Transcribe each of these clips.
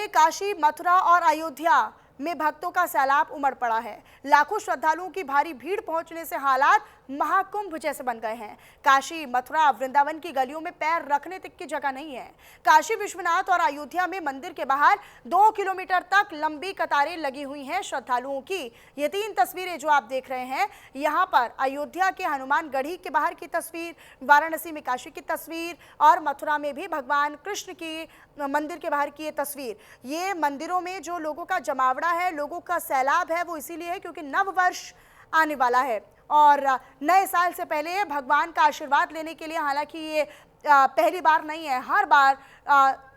पहले काशी, मथुरा और अयोध्या में भक्तों का सैलाब उमड़ पड़ा है। लाखों श्रद्धालुओं की भारी भीड़ पहुंचने से हालात महाकुंभ जैसे बन गए हैं। काशी, मथुरा, वृंदावन की गलियों में पैर रखने तक की जगह नहीं है। काशी विश्वनाथ और अयोध्या में मंदिर के बाहर 2 किलोमीटर तक लंबी कतारें लगी हुई हैं श्रद्धालुओं की। ये 3 तस्वीरें जो आप देख रहे हैं, यहाँ पर अयोध्या के हनुमान गढ़ी के बाहर की तस्वीर, वाराणसी में काशी की तस्वीर और मथुरा में भी भगवान कृष्ण की मंदिर के बाहर की ये तस्वीर। ये मंदिरों में जो लोगों का जमावड़ा है, लोगों का सैलाब है, वो इसीलिए है क्योंकि नव वर्ष आने वाला है और नए साल से पहले भगवान का आशीर्वाद लेने के लिए, हालांकि ये पहली बार नहीं है, हर बार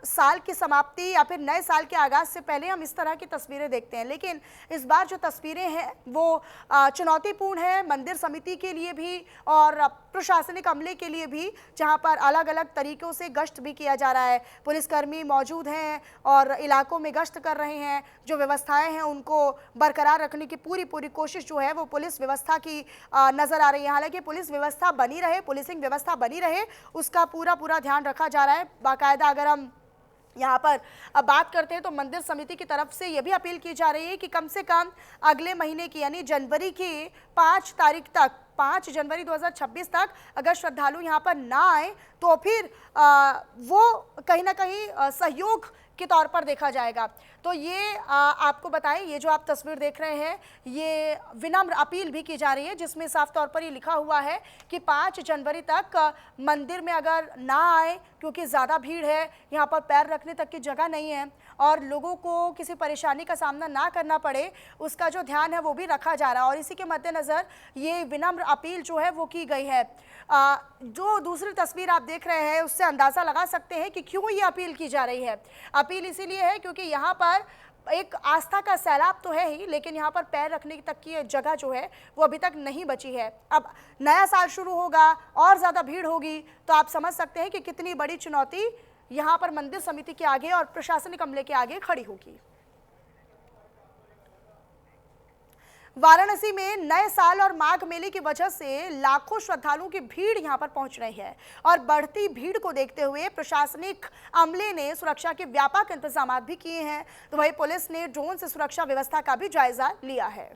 साल की समाप्ति या फिर नए साल के आगाज से पहले हम इस तरह की तस्वीरें देखते हैं। लेकिन इस बार जो तस्वीरें हैं वो चुनौतीपूर्ण है मंदिर समिति के लिए भी और प्रशासनिक अमले के लिए भी, जहां पर अलग अलग तरीकों से गश्त भी किया जा रहा है। पुलिसकर्मी मौजूद हैं और इलाकों में गश्त कर रहे हैं। जो व्यवस्थाएं हैं उनको बरकरार रखने की पूरी कोशिश जो है वो पुलिस व्यवस्था की नजर आ रही है। हालांकि पुलिस व्यवस्था बनी रहे, पुलिसिंग व्यवस्था बनी रहे, उसका पूरा ध्यान रखा जा रहा है बाकायदा। अगर हम यहाँ पर अब बात करते हैं तो मंदिर समिति की तरफ से यह भी अपील की जा रही है कि कम से कम अगले महीने की यानी जनवरी की 5 तारीख तक, 5 जनवरी 2026 तक अगर श्रद्धालु यहाँ पर ना आए तो फिर वो कहीं ना कहीं सहयोग के तौर पर देखा जाएगा। तो ये आपको बताएं, ये जो आप तस्वीर देख रहे हैं ये विनम्र अपील भी की जा रही है, जिसमें साफ तौर पर ये लिखा हुआ है कि 5 जनवरी तक मंदिर में अगर ना आए क्योंकि ज़्यादा भीड़ है, यहाँ पर पैर रखने तक की जगह नहीं है और लोगों को किसी परेशानी का सामना ना करना पड़े, उसका जो ध्यान है वो भी रखा जा रहा है। और इसी के मद्देनज़र ये विनम्र अपील जो है वो की गई है। जो दूसरी तस्वीर आप देख रहे हैं उससे अंदाज़ा लगा सकते हैं कि क्यों ये अपील की जा रही है। अपील इसीलिए है क्योंकि यहाँ पर एक आस्था का सैलाब तो है ही, लेकिन यहाँ पर पैर रखने तक की जगह जो है वो अभी तक नहीं बची है। अब नया साल शुरू होगा और ज़्यादा भीड़ होगी तो आप समझ सकते हैं कि कितनी बड़ी चुनौती यहाँ पर मंदिर समिति के आगे और प्रशासनिक अमले के आगे खड़ी होगी। वाराणसी में नए साल और माघ मेले की वजह से लाखों श्रद्धालुओं की भीड़ यहां पर पहुंच रही है और बढ़ती भीड़ को देखते हुए प्रशासनिक अमले ने सुरक्षा के व्यापक इंतजाम भी किए हैं। तो वहीं पुलिस ने ड्रोन से सुरक्षा व्यवस्था का भी जायजा लिया है।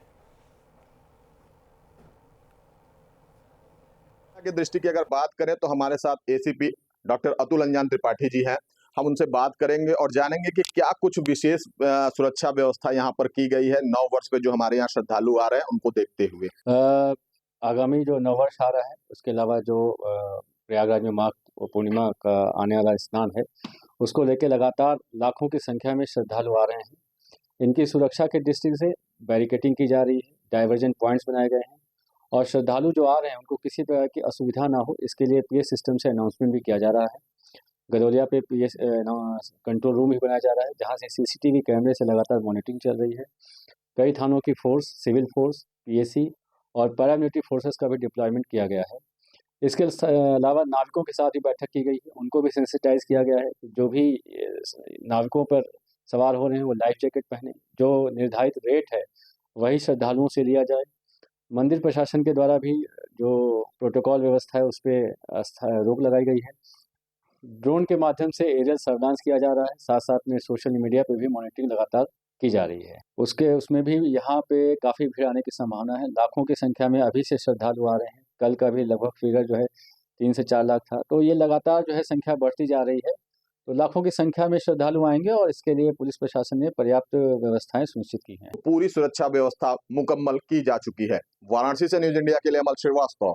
की दृष्टि की अगर बात करें तो हमारे साथ एसीपी डॉक्टर अतुल अंजान त्रिपाठी जी हैं। हम उनसे बात करेंगे और जानेंगे कि क्या कुछ विशेष सुरक्षा व्यवस्था यहाँ पर की गई है नव वर्ष पे जो हमारे यहाँ श्रद्धालु आ रहे हैं उनको देखते हुए। आगामी जो नव वर्ष आ रहा है उसके अलावा जो प्रयागराज में माघ पूर्णिमा का आने वाला स्नान है उसको लेकर लगातार लाखों की संख्या में श्रद्धालु आ रहे हैं। इनकी सुरक्षा के दृष्टि से बैरिकेटिंग की जा रही है, डाइवर्जन पॉइंट्स बनाए गए हैं और श्रद्धालु जो आ रहे हैं उनको किसी प्रकार की असुविधा ना हो इसके लिए पीएस सिस्टम से अनाउंसमेंट भी किया जा रहा है। गदौलिया पे पीएस कंट्रोल रूम भी बनाया जा रहा है जहां से सीसीटीवी कैमरे से लगातार मॉनिटरिंग चल रही है। कई थानों की फोर्स, सिविल फोर्स, पीएसी और पैरामिलिट्री फोर्सेस का भी डिप्लॉयमेंट किया गया है। इसके अलावा नाविकों के साथ भी बैठक की गई है, उनको भी सेंसिटाइज किया गया है। जो भी नाविकों पर सवार हो रहे हैं वो लाइफ जैकेट पहने, जो निर्धारित रेट है वही श्रद्धालुओं से लिया जाए। मंदिर प्रशासन के द्वारा भी जो प्रोटोकॉल व्यवस्था है उस पर रोक लगाई गई है। ड्रोन के माध्यम से एरियल सर्वेलांस किया जा रहा है, साथ साथ में सोशल मीडिया पे भी मॉनिटरिंग लगातार की जा रही है। उसमें भी यहाँ पे काफ़ी भीड़ आने की संभावना है। लाखों की संख्या में अभी से श्रद्धालु आ रहे हैं। कल का भी लगभग फिगर जो है 3 से 4 लाख था, तो ये लगातार जो है संख्या बढ़ती जा रही है। तो लाखों की संख्या में श्रद्धालु आएंगे और इसके लिए पुलिस प्रशासन ने पर्याप्त व्यवस्थाएं सुनिश्चित की हैं। पूरी सुरक्षा व्यवस्था मुकम्मल की जा चुकी है। वाराणसी से न्यूज इंडिया के लिए अमल श्रीवास्तव।